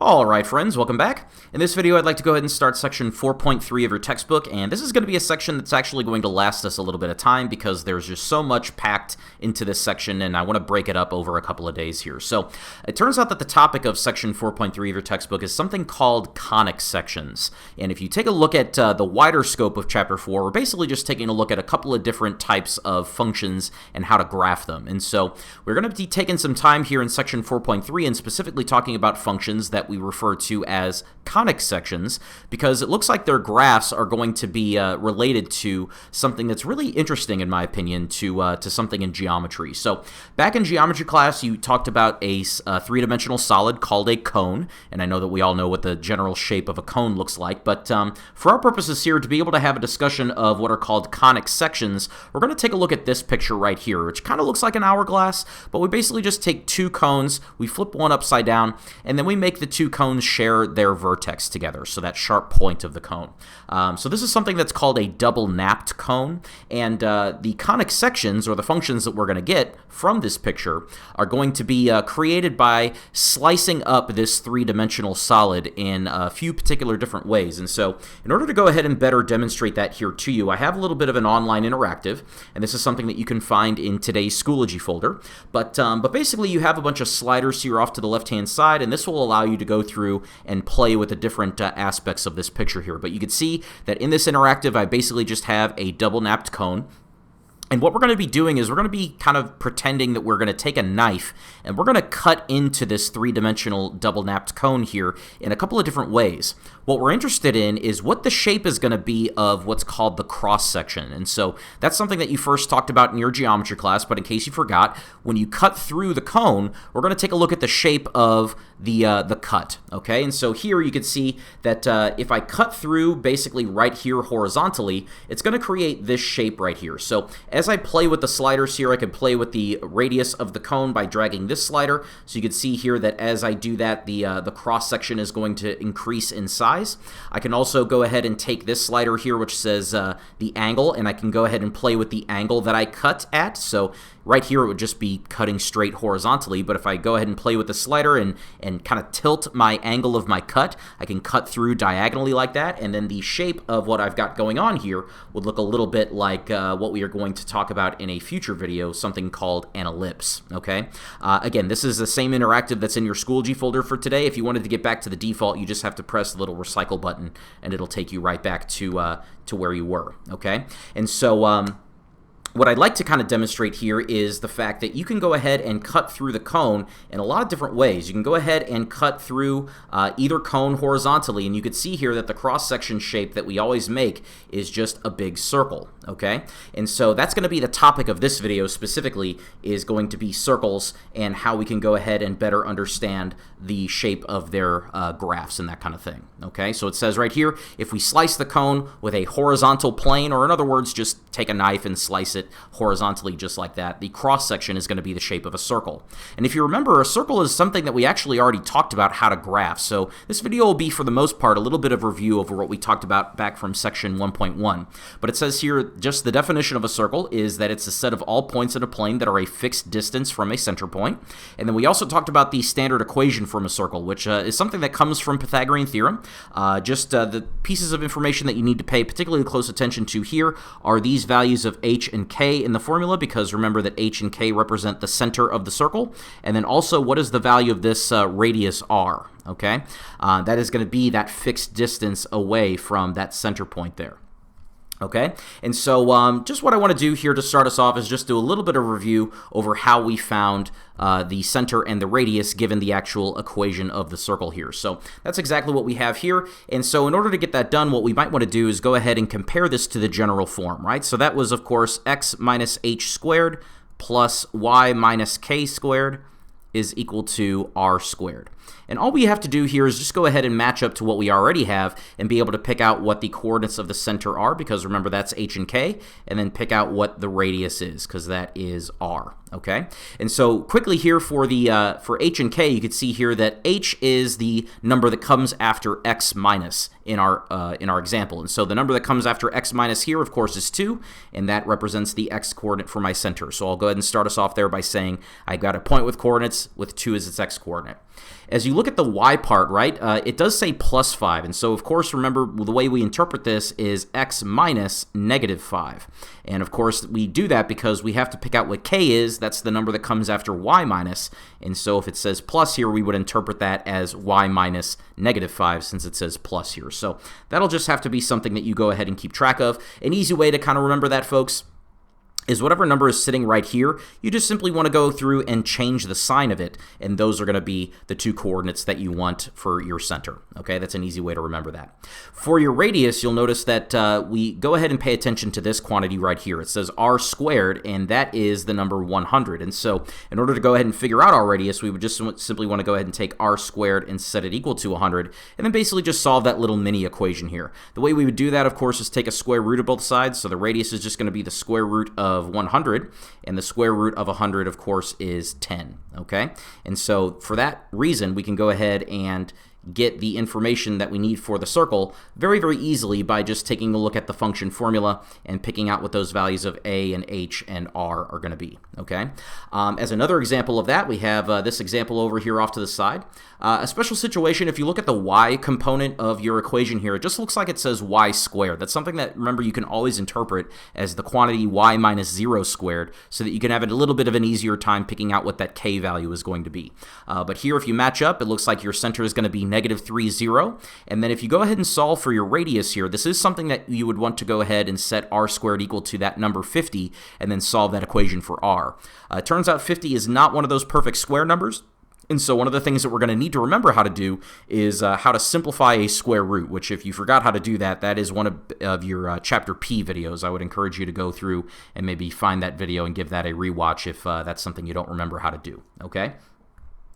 Alright friends, welcome back. In this video I'd like to go ahead and start section 4.3 of your textbook, and this is going to be a section that's actually going to last us a little bit of time because there's just so much packed into this section and I want to break it up over a couple of days here. So it turns out that the topic of section 4.3 of your textbook is something called conic sections, and if you take a look at the wider scope of chapter 4, we're basically just taking a look at a couple of different types of functions and how to graph them. And so we're going to be taking some time here in section 4.3 and specifically talking about functions that we refer to as conic sections because it looks like their graphs are going to be related to something that's really interesting, in my opinion, to something in geometry. So back in geometry class, you talked about a three-dimensional solid called a cone, and I know that we all know what the general shape of a cone looks like, but for our purposes here, to be able to have a discussion of what are called conic sections, we're going to take a look at this picture right here, which kind of looks like an hourglass, but we basically just take two cones, we flip one upside down, and then we make the two cones share their vertex together, so that sharp point of the cone. So this is something that's called a double napped cone, and the conic sections, or the functions that we're going to get from this picture, are going to be created by slicing up this three-dimensional solid in a few particular different ways. And so in order to go ahead and better demonstrate that here to you, I have a little bit of an online interactive, and this is something that you can find in today's Schoology folder. But basically you have a bunch of sliders here off to the left-hand side, and this will allow you to go through and play with the different aspects of this picture here. But you can see that in this interactive, I basically just have a double napped cone. And what we're going to be doing is we're going to be kind of pretending that we're going to take a knife and we're going to cut into this three-dimensional double napped cone here in a couple of different ways. What we're interested in is what the shape is going to be of what's called the cross section. And so that's something that you first talked about in your geometry class, but in case you forgot, when you cut through the cone, we're going to take a look at the shape of the cut, okay? And so here you can see that if I cut through basically right here horizontally, it's going to create this shape right here. So as I play with the sliders here, I can play with the radius of the cone by dragging this slider. So you can see here that as I do that, the cross section is going to increase in size. I can also go ahead and take this slider here, which says the angle, and I can go ahead and play with the angle that I cut at. So right here it would just be cutting straight horizontally, but if I go ahead and play with the slider and kind of tilt my angle of my cut, I can cut through diagonally like that, and then the shape of what I've got going on here would look a little bit like what we are going to talk about in a future video, something called an ellipse, okay? Again, this is the same interactive that's in your Schoology folder for today. If you wanted to get back to the default, you just have to press the little recycle button, and it'll take you right back to where you were, okay? And so what I'd like to kind of demonstrate here is the fact that you can go ahead and cut through the cone in a lot of different ways. You can go ahead and cut through either cone horizontally, and you can see here that the cross-section shape that we always make is just a big circle, okay? And so that's going to be the topic of this video specifically, is going to be circles and how we can go ahead and better understand the shape of their graphs and that kind of thing, okay? So it says right here, if we slice the cone with a horizontal plane, or in other words, just take a knife and slice it horizontally just like that, the cross section is going to be the shape of a circle. And if you remember, a circle is something that we actually already talked about how to graph. So this video will be, for the most part, a little bit of review over what we talked about back from section 1.1. But it says here, just the definition of a circle is that it's a set of all points in a plane that are a fixed distance from a center point. And then we also talked about the standard equation from a circle, which is something that comes from Pythagorean theorem. The pieces of information that you need to pay particularly close attention to here are these values of h and k in the formula, because remember that h and k represent the center of the circle, and then also what is the value of this radius r, okay? That is going to be that fixed distance away from that center point there. Okay, and so just what I want to do here to start us off is just do a little bit of review over how we found the center and the radius given the actual equation of the circle here. So that's exactly what we have here, and so in order to get that done, what we might want to do is go ahead and compare this to the general form, right? So that was, of course, x minus h squared plus y minus k squared is equal to r squared. And all we have to do here is just go ahead and match up to what we already have and be able to pick out what the coordinates of the center are, because remember that's h and k, and then pick out what the radius is, because that is r. Okay, and so quickly here for the for h and k, you can see here that h is the number that comes after x minus in our example, and so the number that comes after x minus here, of course, is 2, and that represents the x coordinate for my center. So I'll go ahead and start us off there by saying I got a point with coordinates with 2 as its x coordinate. as you look at the y part, right, it does say plus 5. And so, of course, remember, the way we interpret this is x minus negative 5. And, of course, we do that because we have to pick out what k is. That's the number that comes after y minus. And so if it says plus here, we would interpret that as y minus negative 5 since it says plus here. So that'll just have to be something that you go ahead and keep track of. An easy way to kind of remember that, folks, is whatever number is sitting right here, you just simply want to go through and change the sign of it, and those are going to be the 2 coordinates that you want for your center. Okay, that's an easy way to remember that. For your radius, you'll notice that we go ahead and pay attention to this quantity right here. It says r squared, and that is the number 100. And so in order to go ahead and figure out our radius, we would just simply want to go ahead and take r squared and set it equal to 100, and then basically just solve that little mini equation here. The way we would do that, of course, is take a square root of both sides. So the radius is just going to be the square root of 100, and the square root of 100, of course, is 10, okay? And so for that reason, we can go ahead and get the information that we need for the circle very, very easily by just taking a look at the function formula and picking out what those values of a and h and r are going to be, okay? As another example of that, we have this example over here off to the side. A special situation, if you look at the y component of your equation here, it just looks like it says y squared. That's something that, remember, you can always interpret as the quantity y minus 0 squared so that you can have a little bit of an easier time picking out what that k value is going to be. But here, if you match up, it looks like your center is going to be negative 3, 0. And then if you go ahead and solve for your radius here, this is something that you would want to go ahead and set r squared equal to that number 50 and then solve that equation for r. It turns out 50 is not one of those perfect square numbers. And so one of the things that we're going to need to remember how to do is how to simplify a square root, which if you forgot how to do that, that is one of your Chapter P videos. I would encourage you to go through and maybe find that video and give that a rewatch if that's something you don't remember how to do, okay?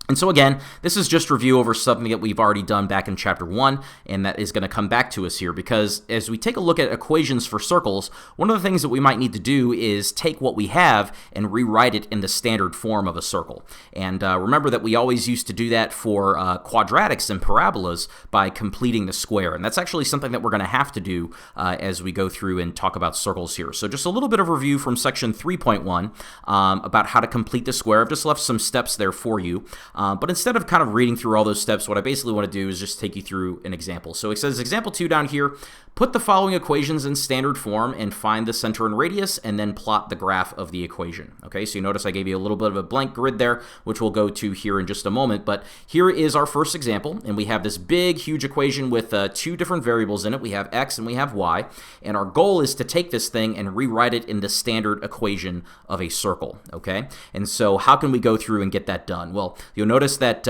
And so again, this is just review over something that we've already done back in Chapter 1, and that is going to come back to us here, because as we take a look at equations for circles, one of the things that we might need to do is take what we have and rewrite it in the standard form of a circle. And remember that we always used to do that for quadratics and parabolas by completing the square, and that's actually something that we're going to have to do as we go through and talk about circles here. So just a little bit of review from section 3.1 about how to complete the square. I've just left some steps there for you. But instead of kind of reading through all those steps, what I basically want to do is just take you through an example. So it says, example 2 down here, put the following equations in standard form and find the center and radius, and then plot the graph of the equation. Okay, so you notice I gave you a little bit of a blank grid there, which we'll go to here in just a moment. But here is our first example, and we have this big, huge equation with 2 different variables in it. We have x and we have y, and our goal is to take this thing and rewrite it in the standard equation of a circle. Okay, and so how can we go through and get that done? Well, you'll notice that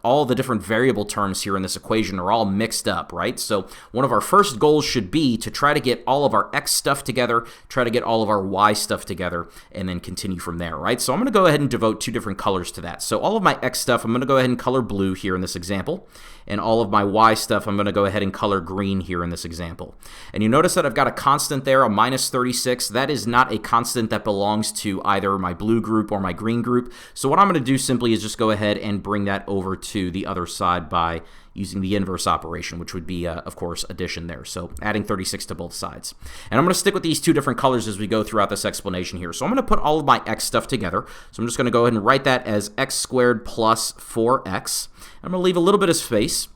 all the different variable terms here in this equation are all mixed up, right? So one of our first goals should be to try to get all of our x stuff together, try to get all of our y stuff together, and then continue from there, right? So I'm going to go ahead and devote 2 different colors to that. So all of my x stuff, I'm going to go ahead and color blue here in this example, and all of my y stuff, I'm going to go ahead and color green here in this example. And you notice that I've got a constant there, a minus 36. That is not a constant that belongs to either my blue group or my green group. So what I'm going to do simply is just go ahead and bring that over to the other side by using the inverse operation, which would be, of course, addition there. So adding 36 to both sides. And I'm going to stick with these 2 different colors as we go throughout this explanation here. So I'm going to put all of my x stuff together. So I'm just going to go ahead and write that as x squared plus 4x. I'm going to leave a little bit of space,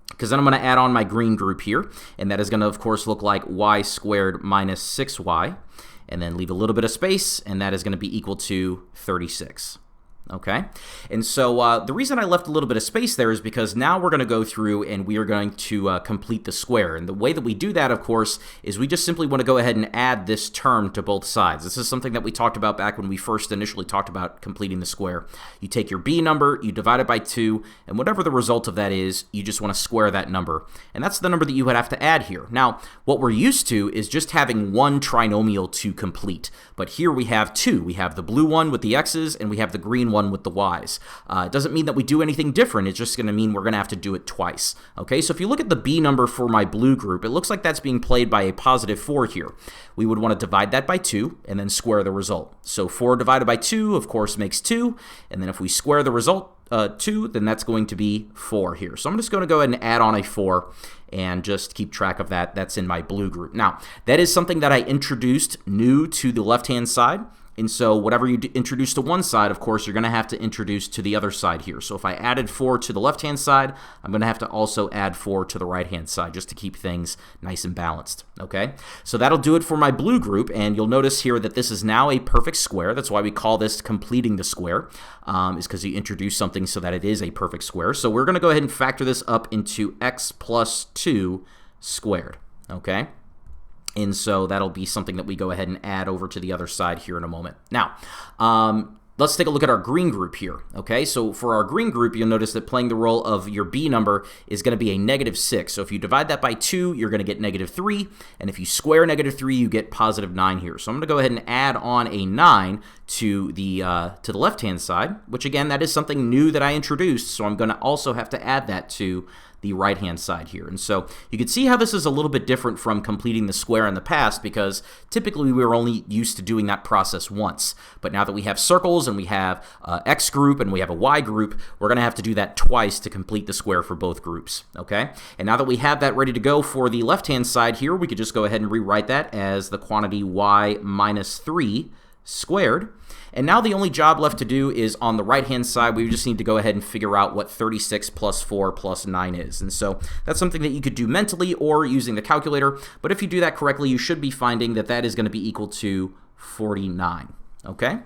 because then I'm going to add on my green group here, and that is going to, of course, look like y squared minus 6y, and then leave a little bit of space, and that is going to be equal to 36. Okay, and so the reason I left a little bit of space there is because now we're going to go through and we are going to complete the square. And the way that we do that, of course, is we just simply want to go ahead and add this term to both sides. This is something that we talked about back when we first initially talked about completing the square. You take your b number, you divide it by 2, and whatever the result of that is, you just want to square that number. And that's the number that you would have to add here. Now, what we're used to is just having one trinomial to complete. But here we have 2. We have the blue one with the x's, and we have the green one with the y's. It doesn't mean that we do anything different. It's just going to mean we're going to have to do it twice. Okay, so if you look at the b number for my blue group, it looks like that's being played by a positive 4 here. We would want to divide that by 2 and then square the result. So 4 divided by 2, of course, makes 2. And then if we square the result, 2, then that's going to be 4 here. So I'm just going to go ahead and add on a 4 and just keep track of that. That's in my blue group. Now, that is something that I introduced new to the left-hand side. And so whatever you introduce to one side, of course, you're going to have to introduce to the other side here. So if I added 4 to the left-hand side, I'm going to have to also add 4 to the right-hand side just to keep things nice and balanced, okay? So that'll do it for my blue group, and you'll notice here that this is now a perfect square. That's why we call this completing the square, is because you introduce something so that it is a perfect square. So we're going to go ahead and factor this up into x plus 2 squared, okay? And so that'll be something that we go ahead and add over to the other side here in a moment. Now, let's take a look at our green group here, okay? So for our green group, you'll notice that playing the role of your B number is going to be a -6. So if you divide that by 2, you're going to get -3. And if you square -3, you get +9 here. So I'm going to go ahead and add on a 9 to the left-hand side, which again, that is something new that I introduced. So I'm going to also have to add that to the right-hand side here. And so you can see how this is a little bit different from completing the square in the past, because typically we were only used to doing that process once. But now that we have circles and we have X group and we have a Y group, we're going to have to do that twice to complete the square for both groups, okay? And now that we have that ready to go for the left-hand side here, we could just go ahead and rewrite that as the quantity Y minus 3 squared. And now the only job left to do is on the right-hand side, we just need to go ahead and figure out what 36 plus 4 plus 9 is. And so that's something that you could do mentally or using the calculator. But if you do that correctly, you should be finding that that is going to be equal to 49, okay?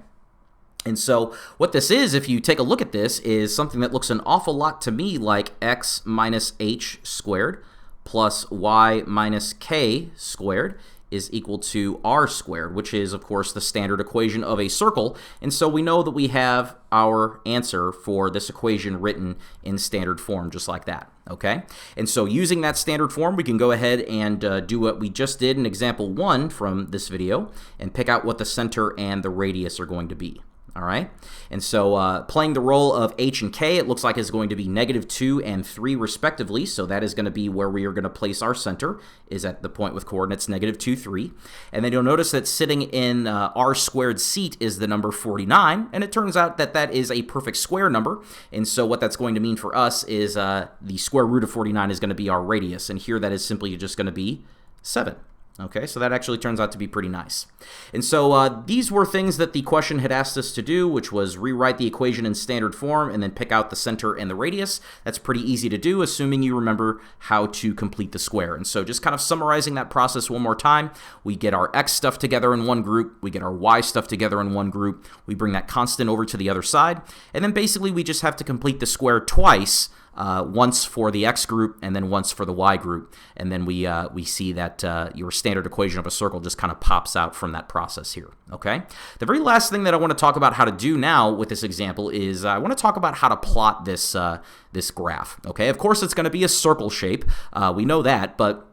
And so what this is, if you take a look at this, is something that looks an awful lot to me like x minus h squared plus y minus k squared is equal to r squared, which is, of course, the standard equation of a circle. And so we know that we have our answer for this equation written in standard form, just like that, okay? And so using that standard form, we can go ahead and do what we just did in example 1 from this video and pick out what the center and the radius are going to be. All right, and so playing the role of h and k, it looks like it's going to be -2 and 3 respectively. So that is going to be where we are going to place our center, is at the point with coordinates -2, 3. And then you'll notice that sitting in r squared seat is the number 49, and it turns out that that is a perfect square number. And so what that's going to mean for us is the square root of 49 is going to be our radius, and here that is simply just going to be 7. Okay, so that actually turns out to be pretty nice. And so these were things that the question had asked us to do, which was rewrite the equation in standard form and then pick out the center and the radius. That's pretty easy to do, assuming you remember how to complete the square. And so just kind of summarizing that process one more time, we get our x stuff together in one group, we get our y stuff together in one group, we bring that constant over to the other side, and then basically we just have to complete the square twice, once for the x group and then once for the y group, and then we see that your standard equation of a circle just kind of pops out from that process here, okay? The very last thing that I want to talk about how to do now with this example is I want to talk about how to plot this, this graph, okay? Of course, it's going to be a circle shape. We know that, but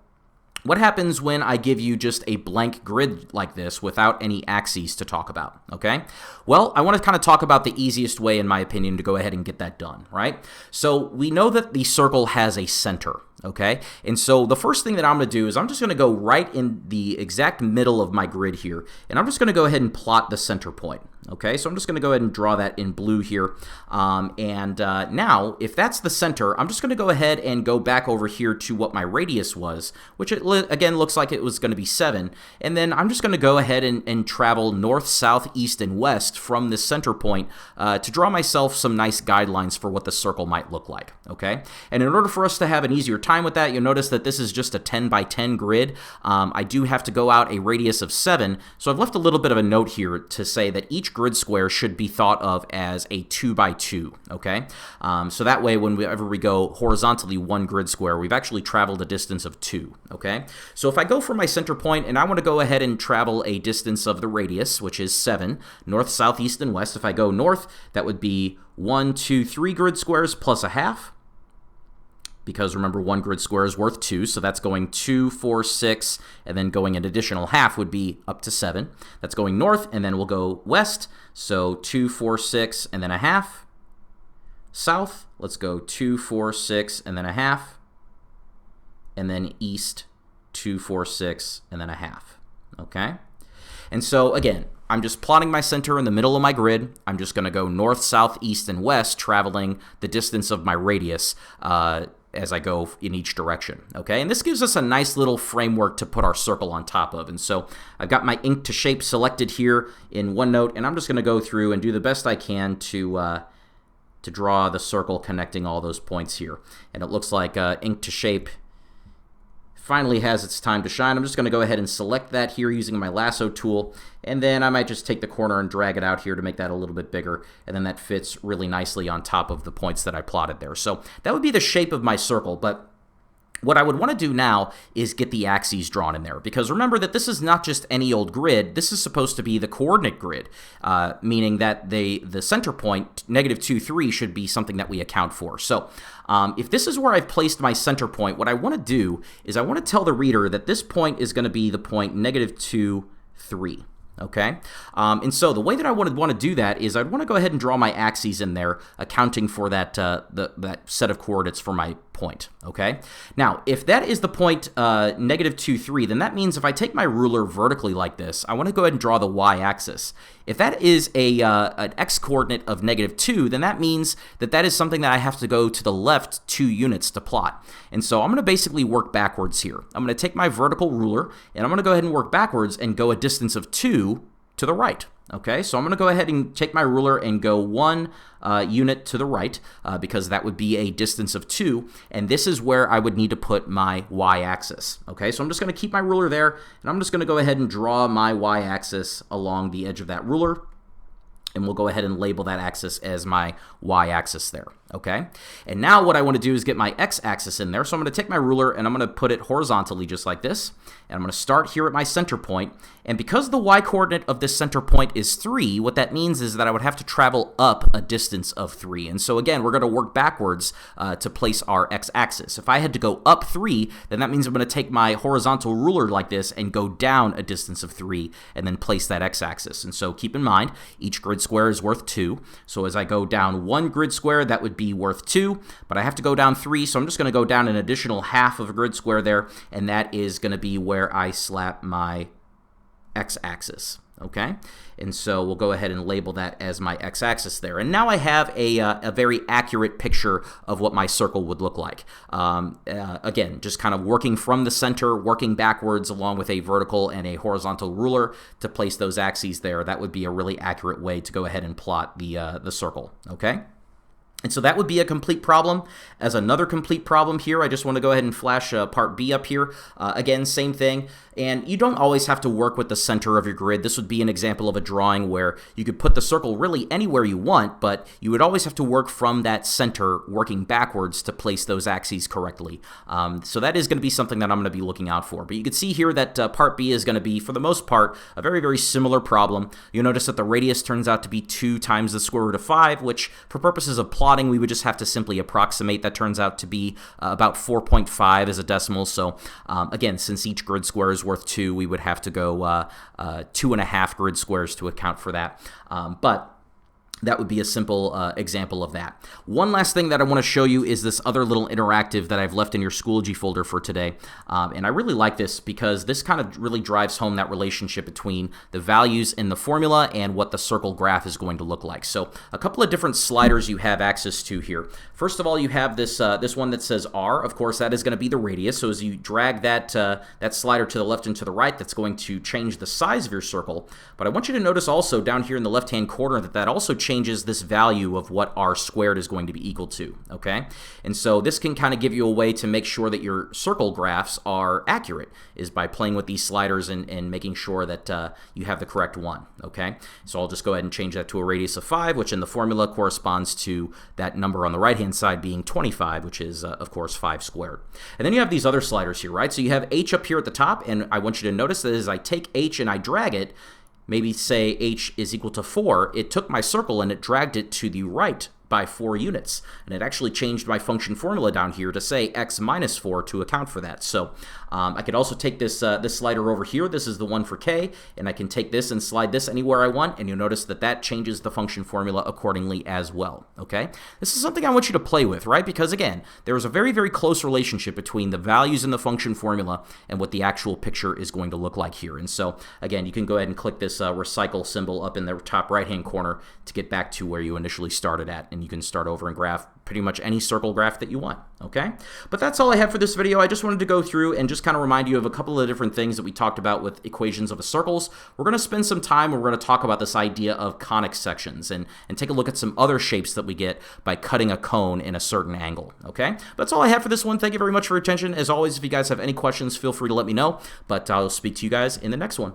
what happens when I give you just a blank grid like this without any axes to talk about, okay? Well, I want to kind of talk about the easiest way, in my opinion, to go ahead and get that done, right? So we know that the circle has a center, okay? And so the first thing that I'm going to do is I'm just going to go right in the exact middle of my grid here, and I'm just going to go ahead and plot the center point, okay? So I'm just going to go ahead and draw that in blue here. Now, if that's the center, I'm just going to go ahead and go back over here to what my radius was, which again looks like it was going to be 7. And then I'm just going to go ahead and travel north, south, east, and west from this center point to draw myself some nice guidelines for what the circle might look like, okay? And in order for us to have an easier time with that, you'll notice that this is just a 10 by 10 grid. I do have to go out a radius of 7, so I've left a little bit of a note here to say that each grid square should be thought of as a 2 by 2, okay? So that way, whenever we go horizontally one grid square, we've actually traveled a distance of 2, okay? So if I go for my center point and I want to go ahead and travel a distance of the radius, which is 7, north, south, east, and west, if I go north, that would be 1, 2, 3 grid squares plus a half, because remember, one grid square is worth 2, so that's going 2, 4, 6, and then going an additional half would be up to 7. That's going north, and then we'll go west, so 2, 4, 6, and then a half. South, let's go 2, 4, 6, and then a half. And then east, 2, 4, 6, and then a half, okay? And so, again, I'm just plotting my center in the middle of my grid. I'm just going to go north, south, east, and west, traveling the distance of my radius, as I go in each direction, okay? And this gives us a nice little framework to put our circle on top of. And so I've got my ink to shape selected here in OneNote, and I'm just going to go through and do the best I can to draw the circle connecting all those points here. And it looks like ink to shape finally has its time to shine. I'm just going to go ahead and select that here using my lasso tool, and then I might just take the corner and drag it out here to make that a little bit bigger, and then that fits really nicely on top of the points that I plotted there. So that would be the shape of my circle, but what I would want to do now is get the axes drawn in there, because remember that this is not just any old grid. This is supposed to be the coordinate grid, meaning that the center point, -2, 3, should be something that we account for. So if this is where I've placed my center point, what I want to do is I want to tell the reader that this point is going to be the point -2, 3. Okay, and so the way that I would want to do that is I'd want to go ahead and draw my axes in there, accounting for that that set of coordinates for my point. Okay, now if that is the point -2, 3, then that means if I take my ruler vertically like this, I want to go ahead and draw the y-axis. If that is an x-coordinate of -2, then that means that that is something that I have to go to the left 2 units to plot. And so I'm going to basically work backwards here. I'm going to take my vertical ruler, and I'm going to go ahead and work backwards and go a distance of 2 to the right. Okay, so I'm going to go ahead and take my ruler and go 1 unit to the right, because that would be a distance of 2, and this is where I would need to put my y-axis. Okay, so I'm just going to keep my ruler there, and I'm just going to go ahead and draw my y-axis along the edge of that ruler, and we'll go ahead and label that axis as my y-axis there. Okay, and now what I want to do is get my x-axis in there, so I'm going to take my ruler and I'm going to put it horizontally just like this, and I'm going to start here at my center point, and because the y-coordinate of this center point is 3, what that means is that I would have to travel up a distance of 3, and so again, we're going to work backwards to place our x-axis. If I had to go up 3, then that means I'm going to take my horizontal ruler like this and go down a distance of 3, and then place that x-axis. And so keep in mind, each grid square is worth 2, so as I go down 1 grid square, that would be worth 2, but I have to go down 3, so I'm just going to go down an additional half of a grid square there, and that is going to be where I slap my x-axis. Okay, and so we'll go ahead and label that as my x-axis there. And now I have a very accurate picture of what my circle would look like. Again, just kind of working from the center, working backwards along with a vertical and a horizontal ruler to place those axes there. That would be a really accurate way to go ahead and plot the circle. Okay. And so that would be a complete problem. As another complete problem here, I just want to go ahead and flash part B up here. Again, same thing. And you don't always have to work with the center of your grid. This would be an example of a drawing where you could put the circle really anywhere you want, but you would always have to work from that center, working backwards to place those axes correctly. So that is going to be something that I'm going to be looking out for. But you can see here that part B is going to be, for the most part, a very, very similar problem. You'll notice that the radius turns out to be 2 times the square root of 5, which for purposes of plotting, we would just have to simply approximate. That turns out to be about 4.5 as a decimal. So again, since each grid square is worth 2, we would have to go 2.5 grid squares to account for that. But that would be a simple example of that. One last thing that I want to show you is this other little interactive that I've left in your Schoology folder for today. And I really like this because this kind of really drives home that relationship between the values in the formula and what the circle graph is going to look like. So a couple of different sliders you have access to here. First of all, you have this this one that says R. Of course, that is going to be the radius. So as you drag that, that slider to the left and to the right, that's going to change the size of your circle. But I want you to notice also down here in the left-hand corner that that also changes this value of what r squared is going to be equal to, okay? And so this can kind of give you a way to make sure that your circle graphs are accurate, is by playing with these sliders and making sure that you have the correct one, okay? So I'll just go ahead and change that to a radius of 5, which in the formula corresponds to that number on the right-hand side being 25, which is, of course, 5 squared. And then you have these other sliders here, right? So you have h up here at the top, and I want you to notice that as I take h and I drag it, maybe say h is equal to 4, it took my circle and it dragged it to the right by 4 units. And it actually changed my function formula down here to say x minus 4 to account for that. So I could also take this, this slider over here. This is the one for k, and I can take this and slide this anywhere I want, and you'll notice that that changes the function formula accordingly as well, okay? This is something I want you to play with, right? Because again, there is a very, very close relationship between the values in the function formula and what the actual picture is going to look like here. And so again, you can go ahead and click this recycle symbol up in the top right-hand corner to get back to where you initially started at and you can start over and graph pretty much any circle graph that you want, okay? But that's all I have for this video. I just wanted to go through and just kind of remind you of a couple of different things that we talked about with equations of circles. We're going to spend some time where we're going to talk about this idea of conic sections and take a look at some other shapes that we get by cutting a cone in a certain angle, okay? That's all I have for this one. Thank you very much for your attention. As always, if you guys have any questions, feel free to let me know, but I'll speak to you guys in the next one.